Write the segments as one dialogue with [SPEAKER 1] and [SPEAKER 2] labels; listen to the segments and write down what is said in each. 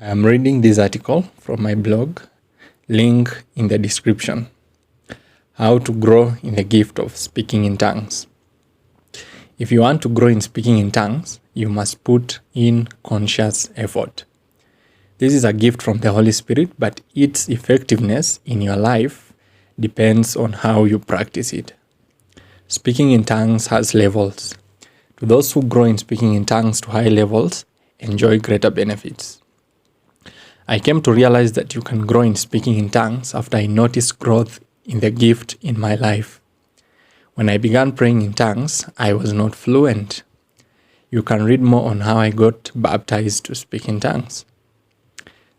[SPEAKER 1] I'm reading this article from my blog, link in the description. How to grow in the gift of speaking in tongues. If you want to grow in speaking in tongues, you must put in conscious effort. This is a gift from the Holy Spirit, but its effectiveness in your life depends on how you practice it. Speaking in tongues has levels. To those who grow in speaking in tongues to high levels, enjoy greater benefits. I came to realize that you can grow in speaking in tongues after I noticed growth in the gift in my life. When I began praying in tongues, I was not fluent. You can read more on how I got baptized to speak in tongues.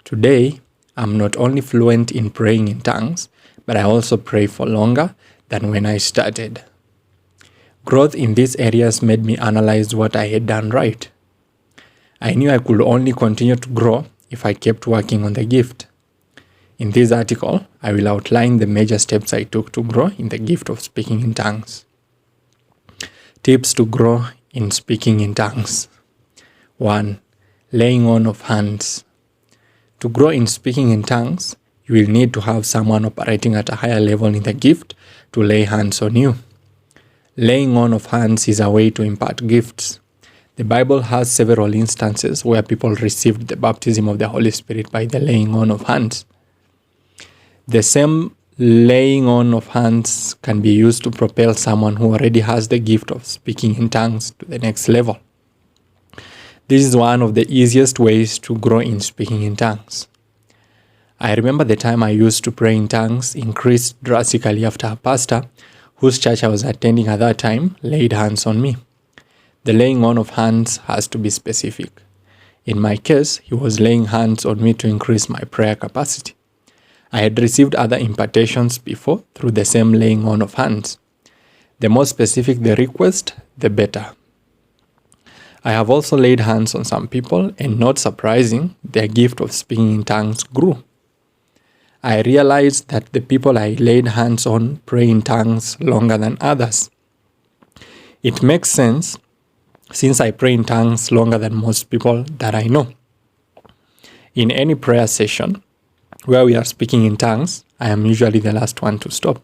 [SPEAKER 1] Today, I'm not only fluent in praying in tongues, but I also pray for longer than when I started. Growth in these areas made me analyze what I had done right. I knew I could only continue to grow if I kept working on the gift. In this article, I will outline the major steps I took to grow in the gift of speaking in tongues. Tips to grow in speaking in tongues. 1. Laying on of hands. To grow in speaking in tongues, you will need to have someone operating at a higher level in the gift to lay hands on you. Laying on of hands is a way to impart gifts. The Bible has several instances where people received the baptism of the Holy Spirit by the laying on of hands. The same laying on of hands can be used to propel someone who already has the gift of speaking in tongues to the next level. This is one of the easiest ways to grow in speaking in tongues. I remember the time I used to pray in tongues increased drastically after a pastor, whose church I was attending at that time, laid hands on me. The laying on of hands has to be specific. In my case, he was laying hands on me to increase my prayer capacity. I had received other impartations before through the same laying on of hands. The more specific the request, the better. I have also laid hands on some people, and not surprising, their gift of speaking in tongues grew. I realized that the people I laid hands on pray in tongues longer than others. It makes sense since I pray in tongues longer than most people that I know. In any prayer session where we are speaking in tongues, I am usually the last one to stop.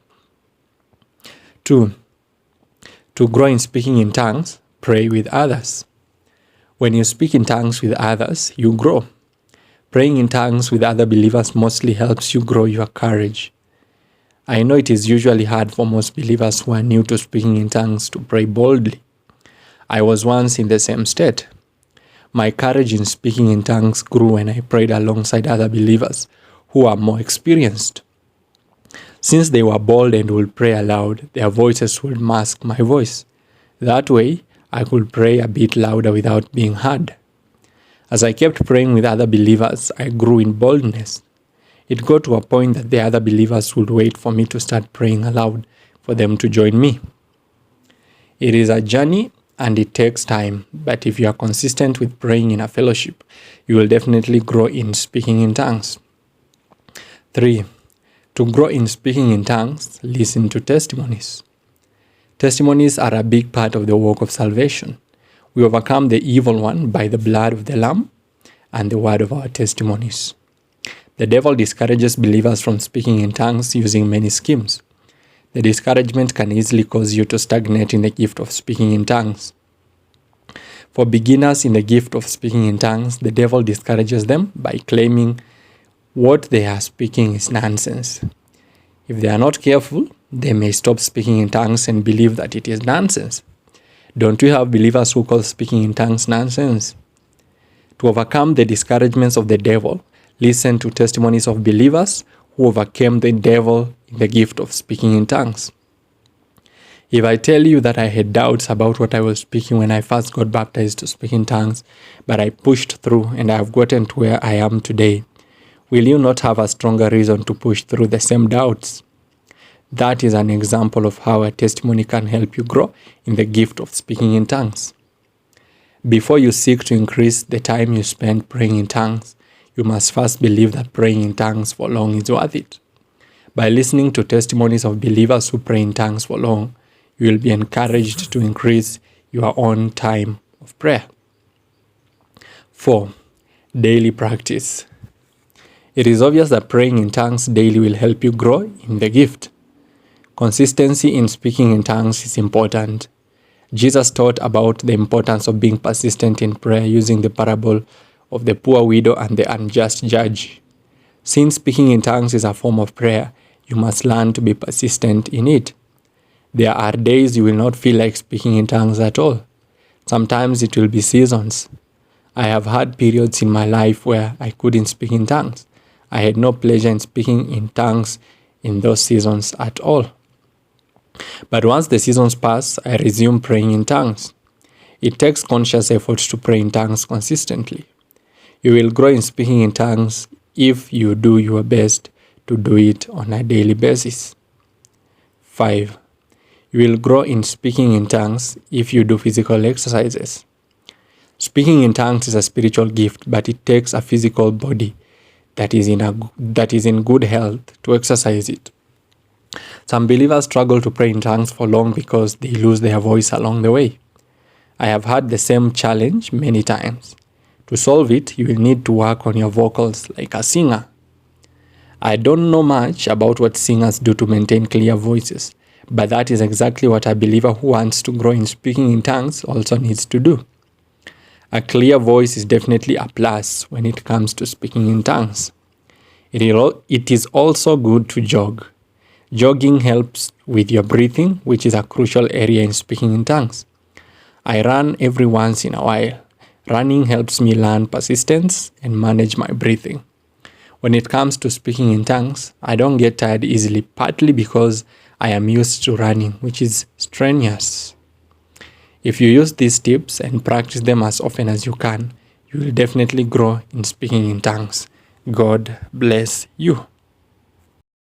[SPEAKER 1] 2. To grow in speaking in tongues, pray with others. When you speak in tongues with others, you grow. Praying in tongues with other believers mostly helps you grow your courage. I know it is usually hard for most believers who are new to speaking in tongues to pray boldly. I was once in the same state. My courage in speaking in tongues grew when I prayed alongside other believers who are more experienced. Since they were bold and would pray aloud, their voices would mask my voice. That way, I could pray a bit louder without being heard. As I kept praying with other believers, I grew in boldness. It got to a point that the other believers would wait for me to start praying aloud for them to join me. It is a journey and it takes time, but if you are consistent with praying in a fellowship, you will definitely grow in speaking in tongues. 3. To grow in speaking in tongues, listen to testimonies. Testimonies are a big part of the work of salvation. We overcome the evil one by the blood of the Lamb and the word of our testimonies. The devil discourages believers from speaking in tongues using many schemes. The discouragement can easily cause you to stagnate in the gift of speaking in tongues. For beginners in the gift of speaking in tongues, the devil discourages them by claiming what they are speaking is nonsense. If they are not careful, they may stop speaking in tongues and believe that it is nonsense. Don't we have believers who call speaking in tongues nonsense? To overcome the discouragements of the devil, listen to testimonies of believers who overcame the devil in the gift of speaking in tongues. If I tell you that I had doubts about what I was speaking when I first got baptized to speak in tongues, but I pushed through and I have gotten to where I am today, will you not have a stronger reason to push through the same doubts? That is an example of how a testimony can help you grow in the gift of speaking in tongues. Before you seek to increase the time you spend praying in tongues, you must first believe that praying in tongues for long is worth it. By listening to testimonies of believers who pray in tongues for long, you will be encouraged to increase your own time of prayer. 4. daily practice. It is obvious that praying in tongues daily will help you grow in the gift. Consistency in speaking in tongues is important. Jesus taught about the importance of being persistent in prayer using the parable of the poor widow and the unjust judge. Since speaking in tongues is a form of prayer, you must learn to be persistent in it. There are days you will not feel like speaking in tongues at all. Sometimes it will be seasons. I have had periods in my life where I couldn't speak in tongues. I had no pleasure in speaking in tongues in those seasons at all. But once the seasons pass, I resume praying in tongues. It takes conscious effort to pray in tongues consistently. You will grow in speaking in tongues if you do your best to do it on a daily basis. 5. You will grow in speaking in tongues if you do physical exercises. Speaking in tongues is a spiritual gift, but it takes a physical body that is in good health to exercise it. Some believers struggle to pray in tongues for long because they lose their voice along the way. I have had the same challenge many times. To solve it, you will need to work on your vocals like a singer. I don't know much about what singers do to maintain clear voices, but that is exactly what a believer who wants to grow in speaking in tongues also needs to do. A clear voice is definitely a plus when it comes to speaking in tongues. It is also good to jog. Jogging helps with your breathing, which is a crucial area in speaking in tongues. I run every once in a while. Running helps me learn persistence and manage my breathing. When it comes to speaking in tongues, I don't get tired easily, partly because I am used to running, which is strenuous. If you use these tips and practice them as often as you can, you will definitely grow in speaking in tongues. God bless you.